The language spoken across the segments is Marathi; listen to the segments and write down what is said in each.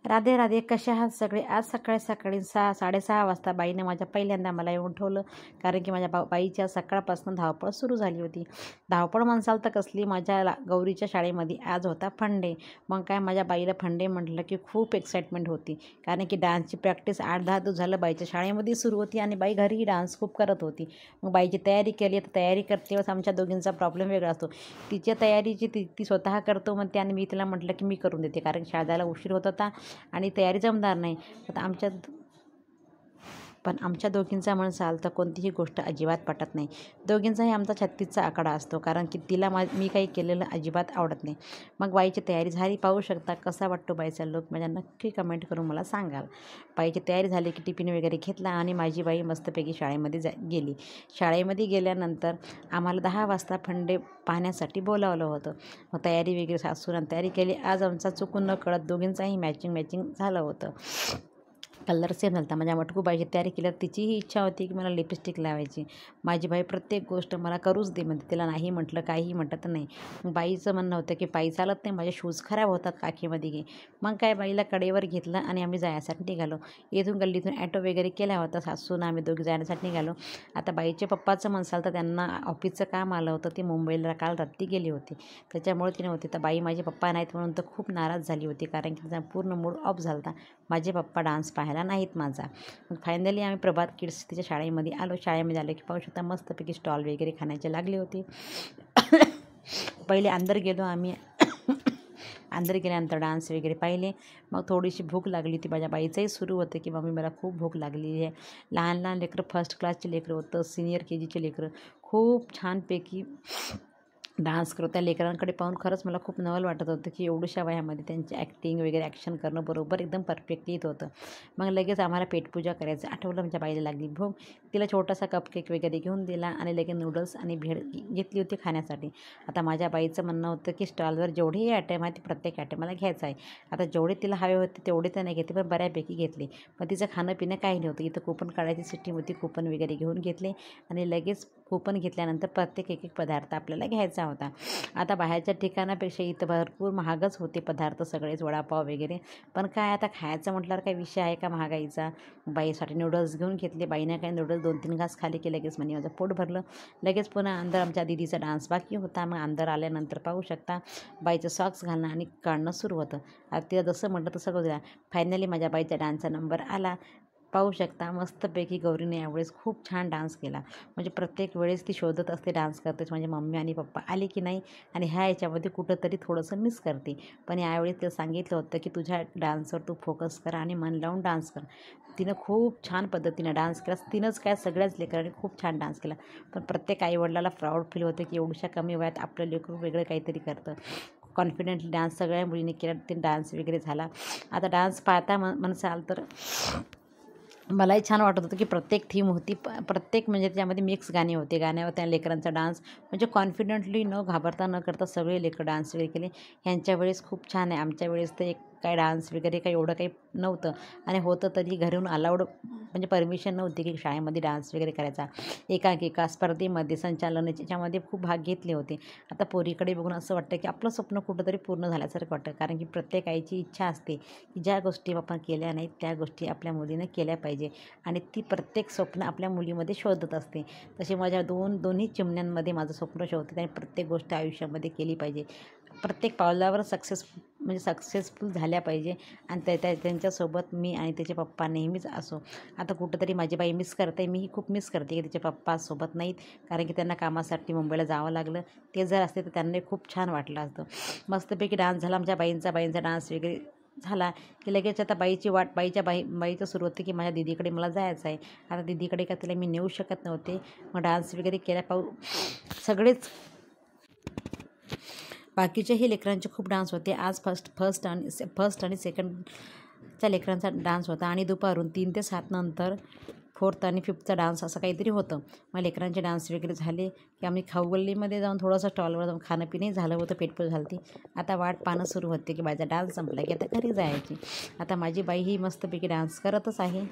राधे राधे, कशा आहात सगळे? आज सकाळी सकाळी 6:30 वाजता बाईने माझ्या पहिल्यांदा मला येऊन उठवलं, कारण की माझ्या बाईच्या सकाळपासून धावपळ सुरू झाली होती. धावपळ म्हणसाल तर कसली, माझ्या गौरीच्या शाळेमध्ये आज होता फंडे. मग काय, माझ्या बाईला फंडे म्हटलं की खूप एक्साइटमेंट होती, कारण की डान्सची प्रॅक्टिस 8-10 दिवस झालं बाईच्या शाळेमध्ये सुरू होती आणि बाई घरीही डान्स खूप करत होती. मग बाईची तयारी केली, तर तयारी करते वेळेस आमच्या दोघींचा प्रॉब्लेम वेगळा असतो. तिच्या तयारीची ती स्वतः करतो म्हणते आणि मी तिला म्हटलं की मी करून देते, कारण शाळेत जायला उशीर होत होता आणि तयारी जमणार नाही. पण आमच्या दोघींचा म्हणसाल तर कोणतीही गोष्ट अजिबात पटत नाही. दोघींचाही आमचा 36चा आकडा असतो, कारण की तिला मी काही केलेलं अजिबात आवडत नाही. मग बाईची तयारी झाली, पाहू शकता कसा वाटतो बाईचा लूक, माझ्या नक्की कमेंट करून मला सांगाल. बाईची तयारी झाली की टिफिन वगैरे घेतला आणि माझी बाई मस्तपैकी शाळेमध्ये गेली. शाळेमध्ये गेल्यानंतर आम्हाला 10 वाजता फंडे पाहण्यासाठी बोलावलं होतं. मग तयारी वगैरे सासूनं तयारी केली. आज आमचा चुकून न कळत दोघींचाही मॅचिंग झालं होतं. कलर सेम झाला होता. माझ्या मटकूबाईची तयारी केल्यावर तिचीही इच्छा होती की मला लिपस्टिक लावायची. माझी बाई प्रत्येक गोष्ट मला करूच दे म्हणते, तिला नाही म्हटलं काहीही म्हटलं तर नाही. मग बाईचं म्हणणं होतं की पायी चालत नाही, माझे शूज खराब होतात, काखेमध्ये घे. मग काय, बाईला कडेवर घेतलं आणि आम्ही जाण्यासाठी निघालो. इथून गल्लीतून ॲटो वगैरे केला होता, सासूनं आम्ही दोघी जाण्यासाठी निघालो. आता बाईच्या पप्पाचं म्हणसाल तर त्यांना ऑफिसचं काम आलं होतं, ती मुंबईला काल रात्री गेली होती, त्याच्यामुळे ती नव्हती. तर बाई माझे पप्पा नाहीत म्हणून तर खूप नाराज झाली होती, कारण की तिचा पूर्ण मूड ऑफ झाला होता. माझे पप्पा डान्स पाहायला नाहीत माझा. मग फायनली आम्ही प्रभात किड्स तिच्या शाळेमध्ये आलो. शाळेमध्ये आलो की पाहू शकता मस्तपैकी स्टॉल वगैरे खाण्याचे लागले होते. पहिले अंदर गेलो आम्ही. अंदर गेल्यानंतर डान्स वगैरे पाहिले. मग थोडीशी भूक लागली होती. माझ्या बाईचंही सुरू होतं की मम्मी मला खूप भूक लागलेली आहे. लहान लहान लेकरं, फर्स्ट क्लासचे लेकरं होतं, सिनियर KGचे लेकरं खूप छानपैकी डान्स करत. त्या लेकरांकडे पाहून खरंच मला खूप नवल वाटत होतं की एवढ्याशा वयामध्ये त्यांची ॲक्टिंग वगैरे ॲक्शन करणं बरोबर एकदम परफेक्ट येत होतं. मग लगेच आम्हाला पेटपूजा करायचं आठवलं. आमच्या बाईला लागली भूक. तिला छोटासा कपकेक वगैरे घेऊन दिला आणि लगेच नूडल्स आणि भेळ घेतली होती खाण्यासाठी. आता माझ्या बाईचं म्हणणं होतं की स्टॉलवर जेवढेही आयटम आहे ते प्रत्येक आयटम मला घ्यायचं आहे. आता जेवढे तिला हवे होते तेवढे तर नाही घेतले, पण बऱ्यापैकी घेतले. पण तिचं खाणं पिणं काही नव्हतं. इथं कूपन काढायची सिस्टीम होती, कूपन वगैरे घेऊन घेतले आणि लगेच कूपन घेतल्यानंतर प्रत्येक एक पदार्थ आपल्याला घ्यायचा होता. आता बाहेरच्या ठिकाणापेक्षा इथं भरपूर महागच होते पदार्थ सगळेच, वडापाव वगैरे. पण काय, आता खायचं म्हटल्यावर काही विषय आहे का महागाईचा. बाईसाठी नूडल्स घेऊन घेतले. बाईनं काही नूडल्स 2-3 घास खाली की लगेच म्हणे माझं पोट भरलं. लगेच पुन्हा अंदर आमच्या दीदीचा डान्स बाकी होता. मग अंदर आल्यानंतर पाहू शकता बाईचं सॉक्स घालणं आणि काढणं सुरू होतं. आता तिला जसं म्हटलं तसं करू द्या. फायनली माझ्या बाईचा डान्सचा नंबर आला. पाहू शकता मस्तपैकी गौरीने यावेळेस खूप छान डान्स केला. म्हणजे प्रत्येक वेळेस ती शोधत असते डान्स करतेच, म्हणजे मम्मी आणि पप्पा आले की नाही, आणि याच्यामध्ये कुठंतरी थोडंसं मिस करते. पण यावेळेस तिला सांगितलं होतं की तुझ्या डान्सवर तू फोकस कर आणि मन लावून डान्स कर. तिनं खूप छान पद्धतीनं डान्स केला. तिनंच काय, सगळ्याच लेकरांनी खूप छान डान्स केला. पण प्रत्येक आईवडिलाला प्राऊड फील होतं की एवढ्या कमी वयात आपलं लेकरू वेगळं काहीतरी करतं. कॉन्फिडेंटली डान्स सगळ्या मुलींनी केला. ते डान्स वगैरे झाला. आता डान्स पाहता म्हणसाल तर मलाही छान वाटत होतं की प्रत्येक थीम होती, प्रत्येक म्हणजे त्याच्यामध्ये मिक्स गाणे होते. गाण्यावर त्या लेकरांचा डान्स म्हणजे कॉन्फिडेंटली न घाबरता न करता सगळे लेकरं डान्स वगैरे केले. ह्यांच्या वेळेस खूप छान आहे. आमच्या वेळेस तर एक काय डान्स वगैरे काही एवढं काही नव्हतं, आणि होतं तरी घरून अलाउड म्हणजे परमिशन नव्हती की शाळेमध्ये डान्स वगैरे करायचा. एकांकिका स्पर्धेमध्ये, संचालनाच्यामध्ये खूप भाग घेतले होते. आता पोरीकडे बघून असं वाटतं की आपलं स्वप्न कुठंतरी पूर्ण झाल्यासारखं वाटतं, कारण की प्रत्येक आईची इच्छा असते की ज्या गोष्टी आपण केल्या नाहीत त्या गोष्टी आपल्या मुलीनं केल्या पाहिजे, आणि ती प्रत्येक स्वप्न आपल्या मुलीमध्ये शोधत असते. तसे माझ्या दोन्ही चिमण्यांमध्ये माझं स्वप्न शोधते आणि प्रत्येक गोष्ट आयुष्यामध्ये केली पाहिजे. प्रत्येक पावलावर सक्सेसफुल झाल्या पाहिजे, आणि त्यांच्यासोबत मी आणि त्याचे पप्पा नेहमीच असो. आता कुठंतरी माझी बाई मिस करते, मीही खूप मिस करते की तिचे पप्पा सोबत नाहीत, कारण की त्यांना कामासाठी मुंबईला जावं लागलं. ते जर असते तर त्यांनाही खूप छान वाटलं असतं. मस्तपैकी डान्स झाला आमच्या बाईंचा डान्स वगैरे झाला की लगेच आता बाईचं सुरू होतं की माझ्या दीदीकडे मला जायचं आहे. आता दीदीकडे का तिला मी नेऊ शकत नव्हते. मग डान्स वगैरे केला सगळेच बाकीच्याही लेकरांचे खूप डान्स होते. आज फर्स्ट आणि सेकंडच्या लेकरांचा डान्स होता, आणि दुपारून 3 ते 7 नंतर 4th आणि 5thचा डान्स असं काहीतरी होतं. मग लेकरांचे डान्स वगैरे झाले की आम्ही खाऊ गल्लीमध्ये जाऊन थोडंसं स्टॉलवर जाऊन खाणंपिणंही झालं होतं, पेटपूर झाली होती. आता वाट पाहणं सुरू होते की माझा डान्स संपला की आता घरी जायची. आता माझी बाई ही मस्तपैकी डान्स करतच आहे.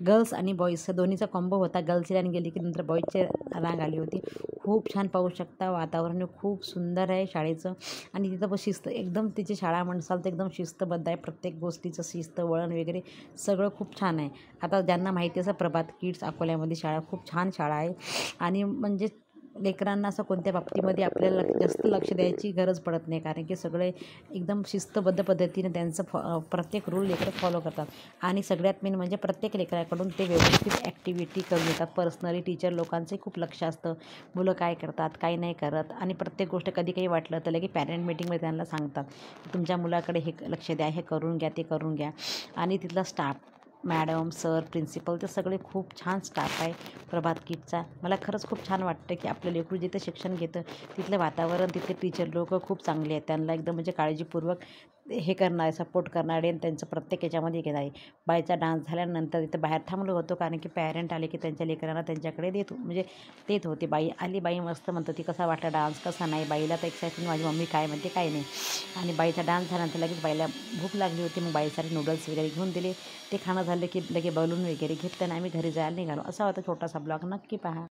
गर्ल्स आणि बॉईज दोन्हीचा कॉम्बो होता. गर्ल्सची लाईन गेली की नंतर बॉईजची रांग आली होती. खूप छान पाहू शकता, वातावरण खूप सुंदर आहे शाळेचं. आणि तिथं पण शिस्त एकदम, तिची शाळा म्हणसाल तर एकदम शिस्तबद्ध आहे. प्रत्येक गोष्टीचं शिस्त, वळण वगैरे सगळं खूप छान आहे. आता ज्यांना माहिती असं प्रभात किड्स अकोल्यामध्ये शाळा खूप छान शाळा आहे. आणि म्हणजे लेकरांना असं कोणत्या बाबतीमध्ये आपल्याला जास्त लक्ष द्यायची गरज पडत नाही, कारण की सगळे एकदम शिस्तबद्ध पद्धतीने त्यांचं प्रत्येक रूल लेकरं फॉलो करतात. आणि सगळ्यात मेन म्हणजे प्रत्येक लेकराकडून ते व्यवस्थित ॲक्टिव्हिटी करून घेतात. पर्सनली टीचर लोकांचंही खूप लक्ष असतं, मुलं काय करतात काय नाही करत. आणि प्रत्येक गोष्ट कधी काही वाटलं तर लगेच पॅरेंट मीटिंगमध्ये त्यांना सांगतात की तुमच्या मुलाकडे हे लक्ष द्या, हे करून घ्या, ते करून घ्या. आणि तिथला स्टाफ, मॅडम, सर, प्रिन्सिपल, ते सगळे खूप छान स्टाफ आहे प्रभात किड्सचा. मला खरंच खूप छान वाटतं की आपलं लेकरू जिथे शिक्षण घेतं तिथलं वातावरण, तिथले टीचर लोक खूप चांगले आहेत. त्यांना एकदम म्हणजे काळजीपूर्वक हे करणारे, सपोर्ट करणारे आणि त्यांचं प्रत्येक याच्यामध्ये घेत आहे. बाईचा डान्स झाल्यानंतर तिथं बाहेर थांबलो होतो, कारण की पॅरेंट आले की त्यांच्या लेकरांना त्यांच्याकडे देत होते. बाई आली, बाई मस्त म्हणत होती कसा वाटला डान्स, कसा नाही. बाईला तर एक्साइटमेंट, माझी मम्मी काय म्हणते काय नाही. आणि बाईचा डान्स झाल्यानंतर लगेच बाईला भूक लागली होती. मग बाईसाठी नूडल्स वगैरे घेऊन दिले. ते खाणं झालं की लगे बलून वगैरे घेतलं आणि आम्ही घरी जायला निघालो. असा होता छोटासा ब्लॉग, नक्की पहा.